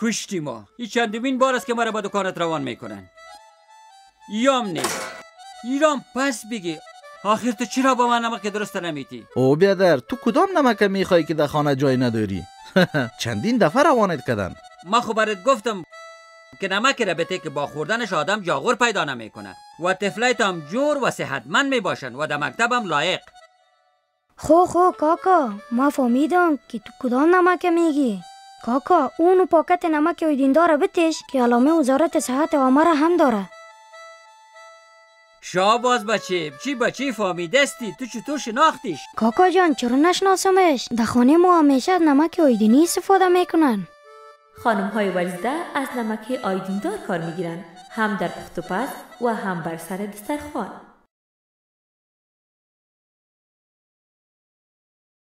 کشتی ما. این چندمین بار است که مرا به دکانت روان میکنن. یام نه ایران پس بگی آخر تو چرا با من نمک درست نمیتی؟ او بیادر تو کدام نمک میخوای که در خانه جای نداری؟ چندین دفعه روانت کردن. ما خو برات گفتم که نمک ربطه که با خوردنش آدم جاغور پیدا نمیکنه و طفلایت هم جور و صحتمند میباشن و در مکتب هم لایق. خو کاکا ما فهمیدم که تو کدام نمک میگی. کاکا اونو پاکت نمک ایدین داره بتش که علامه وزارت صحت عامه هم داره. شاباز بچه، چی بچه فهمیدستی؟ تو چطور شناختیش؟ کاکا جان چرا نشناسمش؟ در خانه ما همیشه از نمک آیدینی استفاده میکنن. خانم های وریزده از نمک آیدیندار کار میگیرن، هم در پخت و پز و هم بر سر دسترخوان.